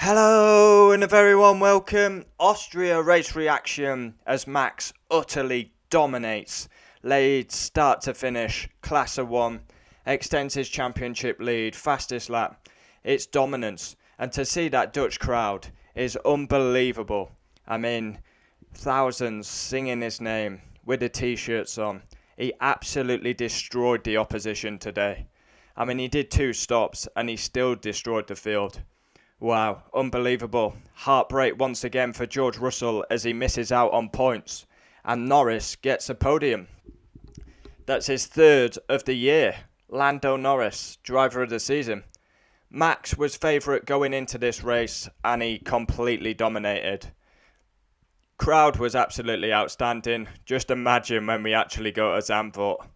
Hello and a very warm welcome. Austria race reaction as Max utterly dominates. Lead start to finish, class of one, extends his championship lead, fastest lap. It's dominance, and to see that Dutch crowd is unbelievable. I mean, thousands singing his name with the t-shirts on. He absolutely destroyed the opposition today. I mean, he did 2 stops and he still destroyed the field. Wow, unbelievable. Heartbreak once again for George Russell as he misses out on points. And Norris gets a podium. That's his 3rd of the year. Lando Norris, driver of the season. Max was favourite going into this race and he completely dominated. Crowd was absolutely outstanding. Just imagine when we actually go to Zandvoort.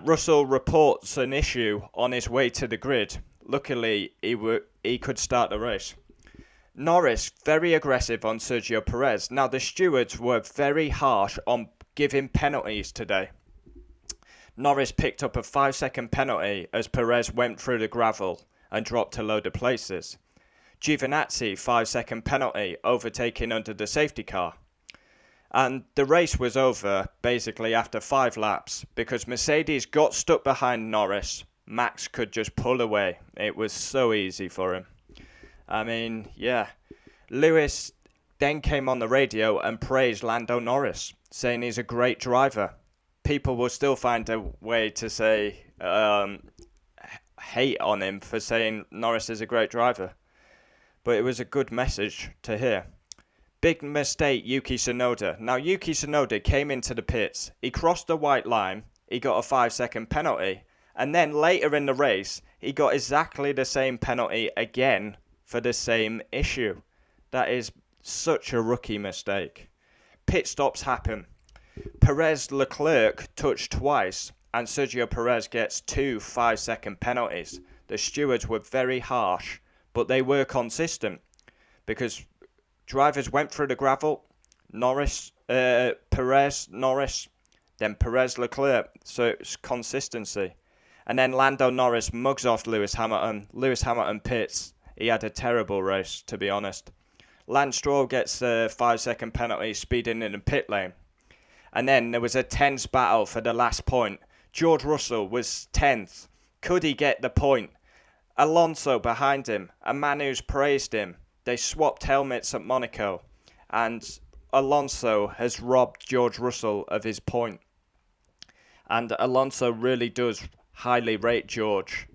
Russell reports an issue on his way to the grid. Luckily, he could start the race. Norris, very aggressive on Sergio Perez. Now, the stewards were very harsh on giving penalties today. Norris picked up a 5-second penalty as Perez went through the gravel and dropped a load of places. Giovinazzi, 5-second penalty, overtaking under the safety car. And the race was over basically after 5 laps because Mercedes got stuck behind Norris. Max could just pull away. It was so easy for him. I mean, yeah. Lewis then came on the radio and praised Lando Norris, saying he's a great driver. People will still find a way to say hate on him for saying Norris is a great driver. But it was a good message to hear. Big mistake, Yuki Tsunoda. Now, Yuki Tsunoda came into the pits. He crossed the white line. He got a 5-second penalty. And then later in the race, he got exactly the same penalty again for the same issue. That is such a rookie mistake. Pit stops happen. Perez Leclerc touched twice, and Sergio Perez gets 2 5-second penalties. The stewards were very harsh, but they were consistent because drivers went through the gravel. Perez, Norris, then Perez Leclerc. So it's consistency. And then Lando Norris mugs off Lewis Hamilton. Lewis Hamilton pits. He had a terrible race, to be honest. Lance Stroll gets a 5-second penalty speeding in the pit lane. And then there was a tense battle for the last point. George Russell was 10th. Could he get the point? Alonso behind him. A man who's praised him. They swapped helmets at Monaco. And Alonso has robbed George Russell of his point. And Alonso really does highly rate George.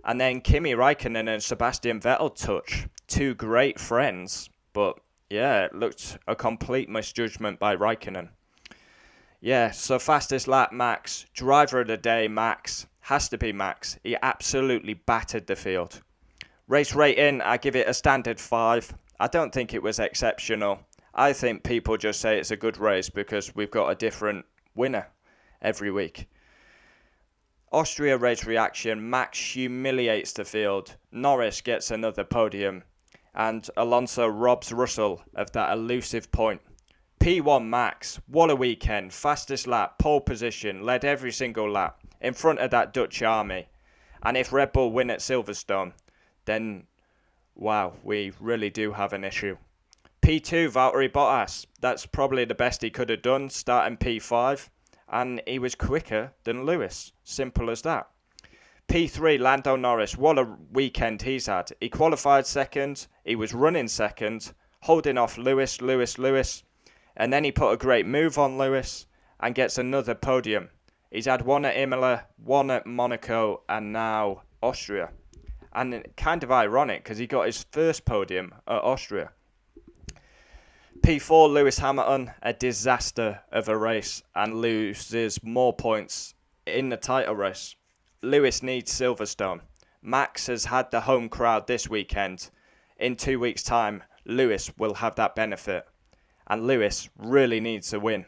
And then Kimi Raikkonen and Sebastian Vettel touch. 2 great friends. But yeah, it looked a complete misjudgment by Raikkonen. Yeah, so fastest lap Max. Driver of the day Max. Has to be Max. He absolutely battered the field. Race rating, I give it a standard 5. I don't think it was exceptional. I think people just say it's a good race because we've got a different winner every week. Austria race reaction, Max humiliates the field, Norris gets another podium, and Alonso robs Russell of that elusive point. P1 Max, what a weekend, fastest lap, pole position, led every single lap, in front of that Dutch army. And if Red Bull win at Silverstone, then, wow, we really do have an issue. P2 Valtteri Bottas, that's probably the best he could have done, starting P5. And he was quicker than Lewis. Simple as that. P3, Lando Norris. What a weekend he's had. He qualified second. He was running second. Holding off Lewis. And then he put a great move on Lewis. And gets another podium. He's had 1 at Imola, 1 at Monaco. And now Austria. And kind of ironic because he got his first podium at Austria. P4, Lewis Hamilton, a disaster of a race and loses more points in the title race. Lewis needs Silverstone. Max has had the home crowd this weekend. In 2 weeks' time, Lewis will have that benefit. And Lewis really needs a win.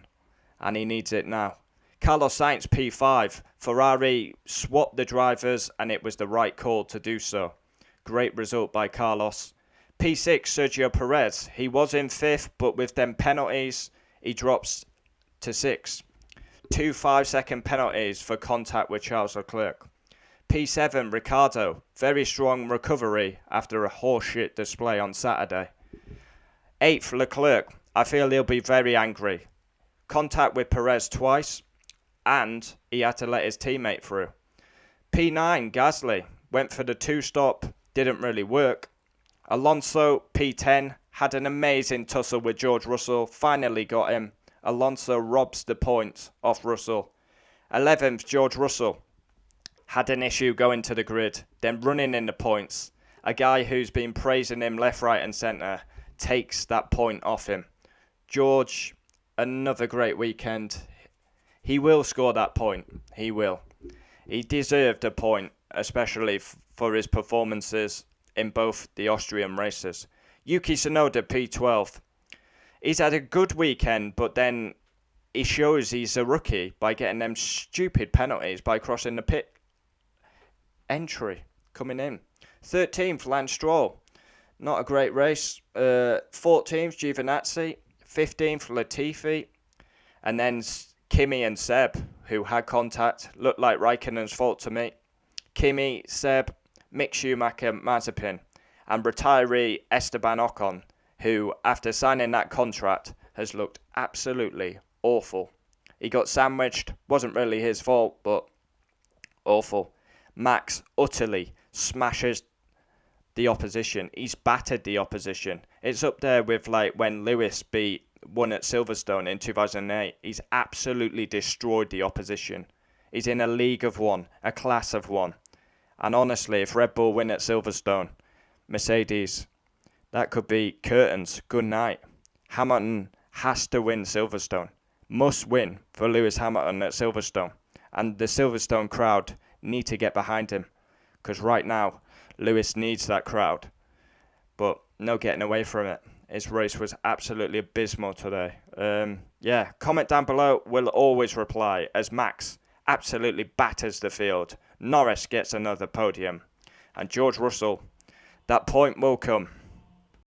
And he needs it now. Carlos Sainz, P5. Ferrari swapped the drivers and it was the right call to do so. Great result by Carlos. P6, Sergio Perez. He was in 5th, but with them penalties, he drops to 6th. 2 5-second penalties for contact with Charles Leclerc. P7, Ricciardo. Very strong recovery after a horseshit display on Saturday. 8th, Leclerc. I feel he'll be very angry. Contact with Perez twice, and he had to let his teammate through. P9, Gasly. Went for the 2-stop, didn't really work. Alonso, P10, had an amazing tussle with George Russell, finally got him. Alonso robs the point off Russell. 11th, George Russell. Had an issue going to the grid, then running in the points. A guy who's been praising him left, right and centre takes that point off him. George, another great weekend. He will score that point. He will. He deserved a point, especially for his performances in both the Austrian races. Yuki Tsunoda, P12. He's had a good weekend, but then he shows he's a rookie by getting them stupid penalties by crossing the pit entry coming in. 13th, Lance Stroll. Not a great race. 14th, Giovinazzi. 15th, Latifi. And then Kimi and Seb, who had contact. Looked like Raikkonen's fault to me. Kimi, Seb, Mick Schumacher, Mazepin. And retiree Esteban Ocon, who, after signing that contract, has looked absolutely awful. He got sandwiched. Wasn't really his fault, but awful. Max utterly smashes the opposition. He's battered the opposition. It's up there with like when Lewis won at Silverstone in 2008. He's absolutely destroyed the opposition. He's in a league of one, a class of one. And honestly, if Red Bull win at Silverstone, Mercedes, that could be curtains. Good night. Hamilton has to win Silverstone. Must win for Lewis Hamilton at Silverstone. And the Silverstone crowd need to get behind him. Because right now, Lewis needs that crowd. But no getting away from it. His race was absolutely abysmal today. Comment down below. We'll always reply as Max absolutely batters the field. Norris gets another podium. And George Russell, that point will come.